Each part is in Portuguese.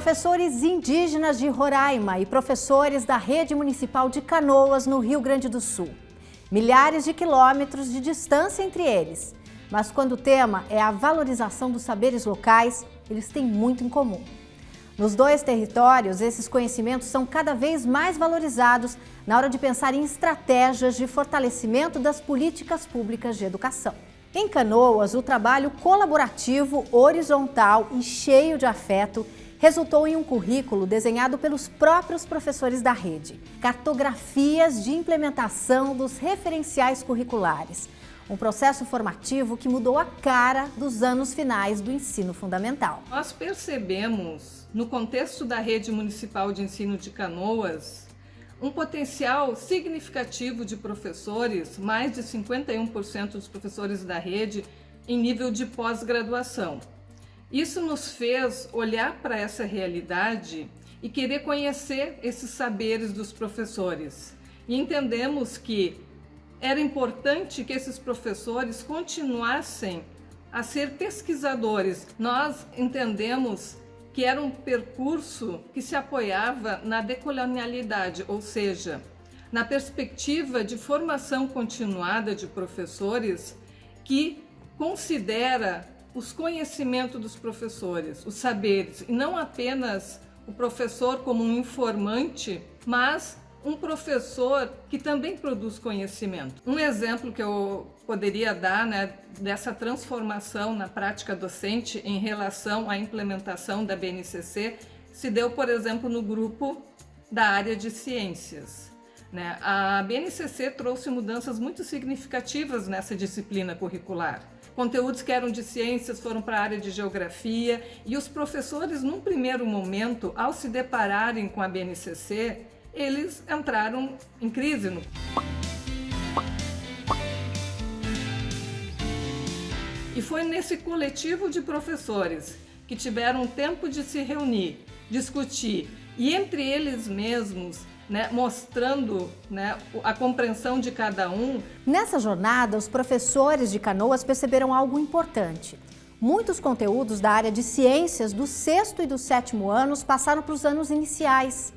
Professores indígenas de Roraima e professores da Rede Municipal de Canoas, no Rio Grande do Sul. Milhares de quilômetros de distância entre eles. Mas quando o tema é a valorização dos saberes locais, eles têm muito em comum. Nos dois territórios, esses conhecimentos são cada vez mais valorizados na hora de pensar em estratégias de fortalecimento das políticas públicas de educação. Em Canoas, o trabalho colaborativo, horizontal e cheio de afeto resultou em um currículo desenhado pelos próprios professores da rede. Cartografias de implementação dos referenciais curriculares. Um processo formativo que mudou a cara dos anos finais do ensino fundamental. Nós percebemos, no contexto da Rede Municipal de Ensino de Canoas, um potencial significativo de professores, mais de 51% dos professores da rede, em nível de pós-graduação. Isso nos fez olhar para essa realidade e querer conhecer esses saberes dos professores. E entendemos que era importante que esses professores continuassem a ser pesquisadores. Nós entendemos que era um percurso que se apoiava na decolonialidade, ou seja, na perspectiva de formação continuada de professores que considera os conhecimentos dos professores, os saberes, e não apenas o professor como um informante, mas um professor que também produz conhecimento. Um exemplo que eu poderia dar, dessa transformação na prática docente em relação à implementação da BNCC se deu, por exemplo, no grupo da área de ciências. A BNCC trouxe mudanças muito significativas nessa disciplina curricular. Conteúdos que eram de ciências foram para a área de geografia e os professores, num primeiro momento, ao se depararem com a BNCC, eles entraram em crise. E foi nesse coletivo de professores que tiveram tempo de se reunir, discutir e entre eles mesmos, mostrando a compreensão de cada um. Nessa jornada, os professores de Canoas perceberam algo importante. Muitos conteúdos da área de ciências do 6º e do 7º anos passaram para os anos iniciais.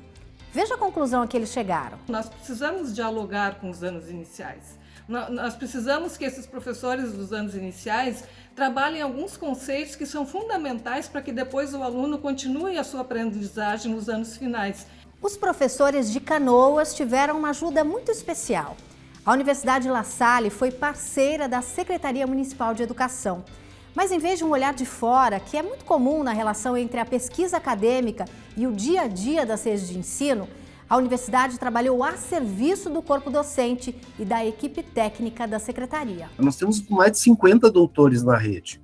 Veja a conclusão a que eles chegaram. Nós precisamos dialogar com os anos iniciais. Nós precisamos que esses professores dos anos iniciais trabalhem alguns conceitos que são fundamentais para que depois o aluno continue a sua aprendizagem nos anos finais. Os professores de Canoas tiveram uma ajuda muito especial. A Universidade La Salle foi parceira da Secretaria Municipal de Educação. Mas em vez de um olhar de fora, que é muito comum na relação entre a pesquisa acadêmica e o dia a dia das redes de ensino, a universidade trabalhou a serviço do corpo docente e da equipe técnica da secretaria. Nós temos mais de 50 doutores na rede,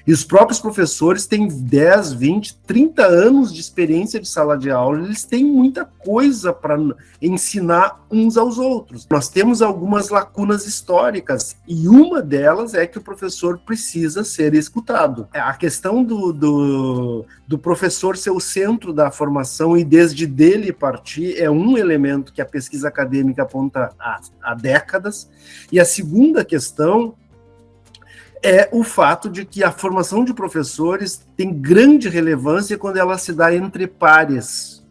E os próprios professores têm 10, 20, 30 anos de experiência de sala de aula, eles têm muita coisa para ensinar uns aos outros. Nós temos algumas lacunas históricas e uma delas é que o professor precisa ser escutado. A questão do professor ser o centro da formação e desde dele partir é um elemento que a pesquisa acadêmica aponta há décadas. E a segunda questão é o fato de que a formação de professores tem grande relevância quando ela se dá entre pares,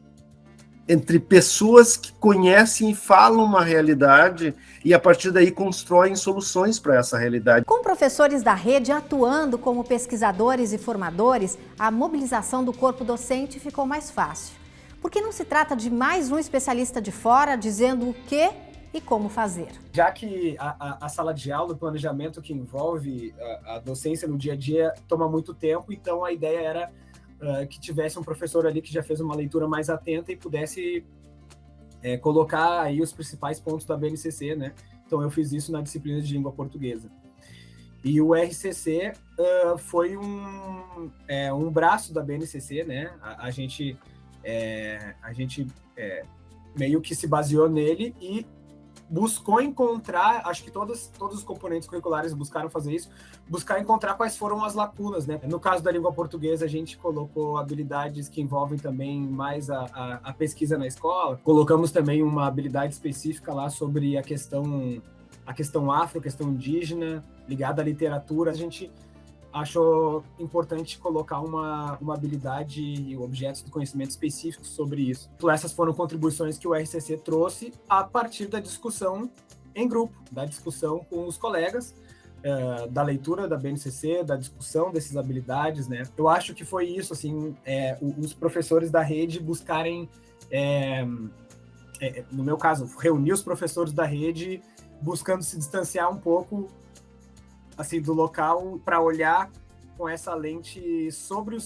entre pessoas que conhecem e falam uma realidade e a partir daí constroem soluções para essa realidade. Com professores da rede atuando como pesquisadores e formadores, a mobilização do corpo docente ficou mais fácil. Porque não se trata de mais um especialista de fora dizendo o que e como fazer. Já que a sala de aula, o planejamento que envolve a docência no dia a dia toma muito tempo, então a ideia era que tivesse um professor ali que já fez uma leitura mais atenta e pudesse colocar aí os principais pontos da BNCC, Então eu fiz isso na disciplina de língua portuguesa. E o RCC foi um braço da BNCC, A gente meio que se baseou nele e buscou encontrar, acho que todos os componentes curriculares buscaram fazer isso, buscar encontrar quais foram as lacunas, No caso da língua portuguesa, a gente colocou habilidades que envolvem também mais a pesquisa na escola. Colocamos também uma habilidade específica lá sobre a questão afro, a questão indígena, ligada à literatura. A gente acho importante colocar uma habilidade e objetos de conhecimento específicos sobre isso. Então, essas foram contribuições que o RCC trouxe a partir da discussão em grupo, da discussão com os colegas, da leitura da BNCC, da discussão dessas habilidades, né? Eu acho que foi isso, assim, os professores da rede buscarem, no meu caso, reunir os professores da rede buscando se distanciar um pouco, assim, do local para olhar com essa lente sobre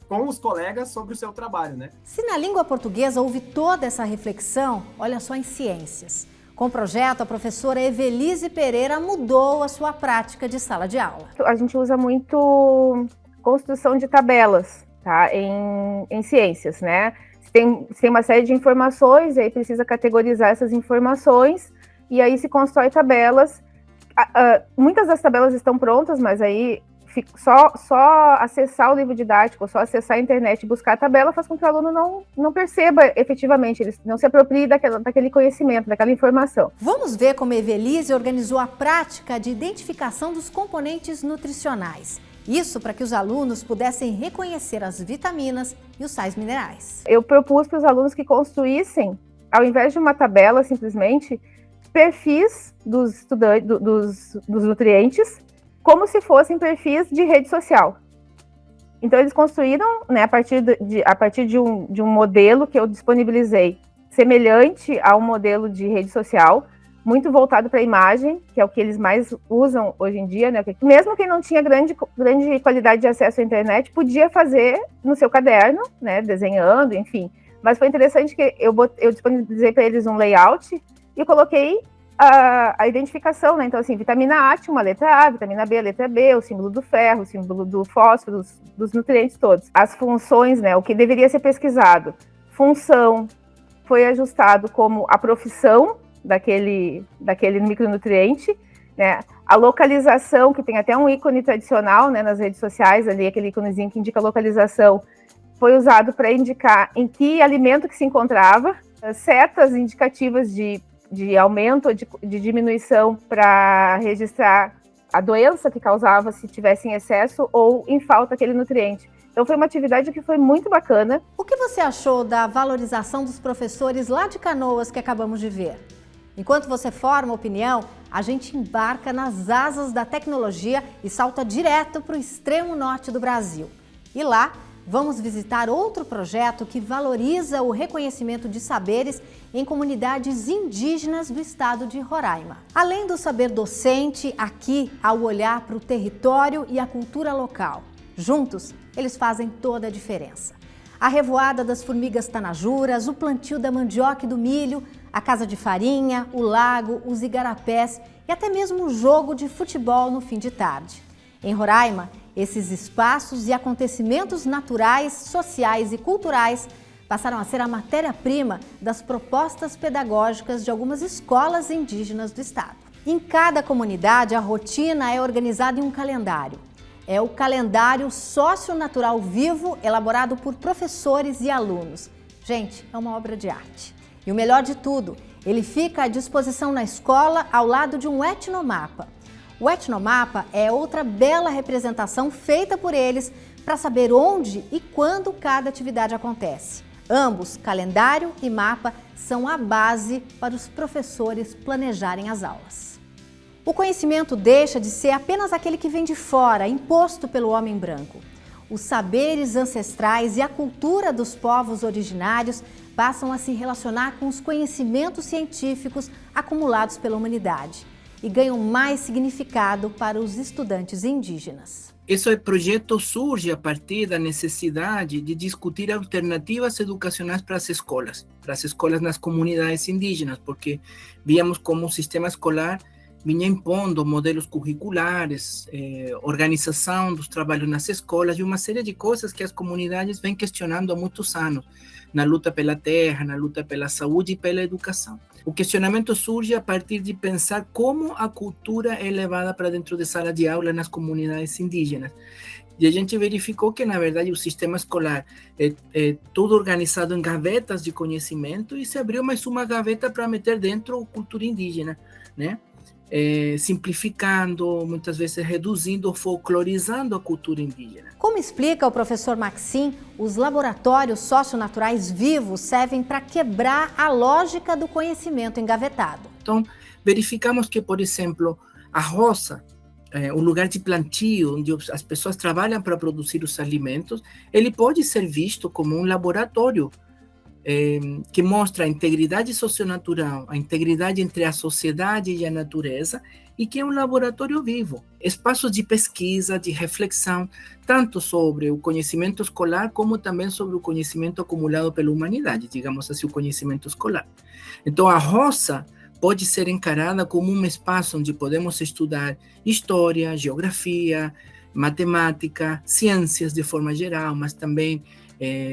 com os colegas sobre o seu trabalho, né? Se na língua portuguesa houve toda essa reflexão, olha só em ciências. Com o projeto, a professora Evelise Pereira mudou a sua prática de sala de aula. A gente usa muito construção de tabelas, tá? Em ciências, né? Tem uma série de informações, e aí precisa categorizar essas informações, e aí se constrói tabelas. Muitas das tabelas estão prontas, mas aí só acessar o livro didático, só acessar a internet e buscar a tabela faz com que o aluno não perceba efetivamente, ele não se aproprie daquele conhecimento, daquela informação. Vamos ver como a Evelise organizou a prática de identificação dos componentes nutricionais. Isso para que os alunos pudessem reconhecer as vitaminas e os sais minerais. Eu propus para os alunos que construíssem, ao invés de uma tabela simplesmente, perfis dos nutrientes, como se fossem perfis de rede social. Então, eles construíram, né, a partir de um modelo que eu disponibilizei, semelhante ao modelo de rede social, muito voltado para a imagem, que é o que eles mais usam hoje em dia, né? Mesmo quem não tinha grande qualidade de acesso à internet, podia fazer no seu caderno, né, desenhando, enfim. Mas foi interessante que eu disponibilizei para eles um layout e coloquei a identificação, né? Então, assim, vitamina A tinha uma letra A, vitamina B, a letra B, o símbolo do ferro, o símbolo do fósforo, dos nutrientes todos. As funções, né? O que deveria ser pesquisado. Função foi ajustado como a profissão daquele micronutriente, né? A localização, que tem até um ícone tradicional, né, nas redes sociais, ali, aquele íconezinho que indica a localização, foi usado para indicar em que alimento que se encontrava, setas indicativas de aumento ou de diminuição para registrar a doença que causava se tivesse em excesso ou em falta aquele nutriente. Então foi uma atividade que foi muito bacana. O que você achou da valorização dos professores lá de Canoas que acabamos de ver? Enquanto você forma opinião, a gente embarca nas asas da tecnologia e salta direto para o extremo norte do Brasil. E lá, vamos visitar outro projeto que valoriza o reconhecimento de saberes em comunidades indígenas do estado de Roraima. Além do saber docente, aqui há o olhar para o território e a cultura local. Juntos, eles fazem toda a diferença. A revoada das formigas tanajuras, o plantio da mandioca e do milho, a casa de farinha, o lago, os igarapés e até mesmo o jogo de futebol no fim de tarde. Em Roraima, esses espaços e acontecimentos naturais, sociais e culturais passaram a ser a matéria-prima das propostas pedagógicas de algumas escolas indígenas do estado. Em cada comunidade, a rotina é organizada em um calendário. É o calendário socio-natural vivo, elaborado por professores e alunos. Gente, é uma obra de arte. E o melhor de tudo, ele fica à disposição na escola ao lado de um etnomapa. O etnomapa é outra bela representação feita por eles para saber onde e quando cada atividade acontece. Ambos, calendário e mapa, são a base para os professores planejarem as aulas. O conhecimento deixa de ser apenas aquele que vem de fora, imposto pelo homem branco. Os saberes ancestrais e a cultura dos povos originários passam a se relacionar com os conhecimentos científicos acumulados pela humanidade e ganham mais significado para os estudantes indígenas. Esse projeto surge a partir da necessidade de discutir alternativas educacionais para as escolas nas comunidades indígenas, porque víamos como o sistema escolar vinha impondo modelos curriculares, organização dos trabalhos nas escolas e uma série de coisas que as comunidades vêm questionando há muitos anos, na luta pela terra, na luta pela saúde e pela educação. O questionamento surge a partir de pensar como a cultura é levada para dentro de sala de aula nas comunidades indígenas. E a gente verificou que, na verdade, o sistema escolar é tudo organizado em gavetas de conhecimento e se abriu mais uma gaveta para meter dentro a cultura indígena, né? simplificando, muitas vezes reduzindo ou folclorizando a cultura indígena. Como explica o professor Maxim, os laboratórios socionaturais vivos servem para quebrar a lógica do conhecimento engavetado. Então, verificamos que, por exemplo, a roça, o lugar de plantio, onde as pessoas trabalham para produzir os alimentos, ele pode ser visto como um laboratório que mostra a integridade socionatural, a integridade entre a sociedade e a natureza, e que é um laboratório vivo. Espaços de pesquisa, de reflexão, tanto sobre o conhecimento escolar, como também sobre o conhecimento acumulado pela humanidade, digamos assim, o conhecimento escolar. Então, a roça pode ser encarada como um espaço onde podemos estudar história, geografia, matemática, ciências de forma geral, mas também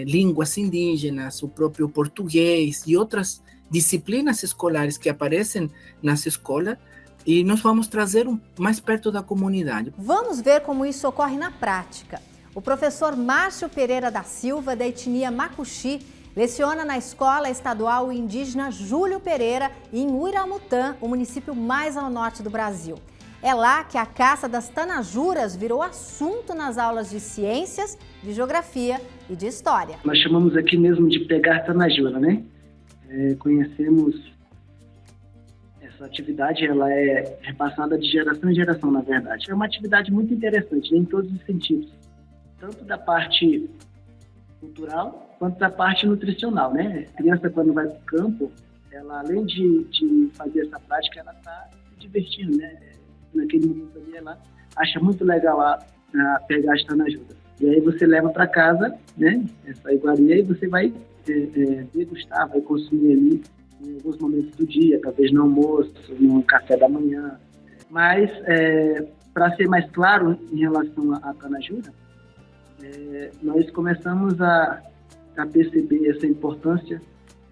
línguas indígenas, o próprio português e outras disciplinas escolares que aparecem nas escolas, e nós vamos trazer mais perto da comunidade. Vamos ver como isso ocorre na prática. O professor Márcio Pereira da Silva, da etnia Macuxi, leciona na Escola Estadual Indígena Júlio Pereira, em Uiramutã, o município mais ao norte do Brasil. É lá que a caça das tanajuras virou assunto nas aulas de ciências, de geografia e de história. Nós chamamos aqui mesmo de pegar tanajura, né? Conhecemos essa atividade, ela é repassada de geração em geração, na verdade. É uma atividade muito interessante, né, em todos os sentidos. Tanto da parte cultural, quanto da parte nutricional, né? A criança, quando vai para o campo, ela, além de fazer essa prática, ela está se divertindo, né? Naquele momento ali, ela acha muito legal pegar as tanajuras. E aí você leva para casa, né, essa iguaria, e você vai degustar, vai consumir ali em alguns momentos do dia, talvez no almoço, no café da manhã. Mas, para ser mais claro em relação à tanajura, nós começamos a perceber essa importância,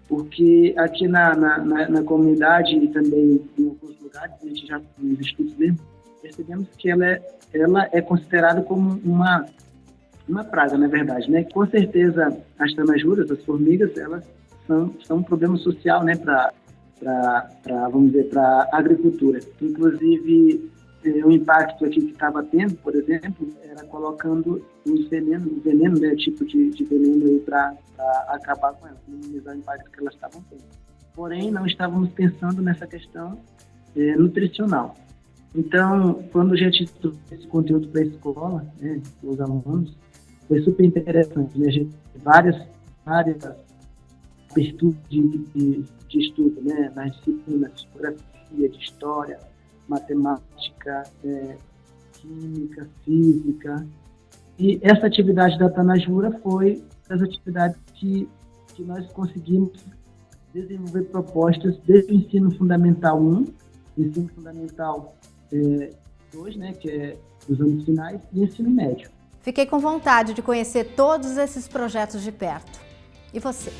porque aqui na comunidade e também em alguns lugares, a gente já nos estudos mesmo, percebemos que ela é considerada como uma praga, na verdade, né? Com certeza, as tanajuras, as formigas, elas são um problema social, né, vamos dizer, para a agricultura. Inclusive, o impacto aqui que estava tendo, por exemplo, era colocando o veneno, né, tipo de veneno aí para acabar com elas, minimizar o impacto que elas estavam tendo. Porém, não estávamos pensando nessa questão nutricional. Então, quando a gente trouxe esse conteúdo para a escola, né, para os alunos, foi super interessante, né? A gente várias aberturas de estudo, né, nas disciplinas de geografia, de história, matemática, química, física. E essa atividade da tanajura foi das atividades que nós conseguimos desenvolver propostas desde o ensino fundamental 1, ensino fundamental 2, né, que é os anos finais, e ensino médio. Fiquei com vontade de conhecer todos esses projetos de perto. E você?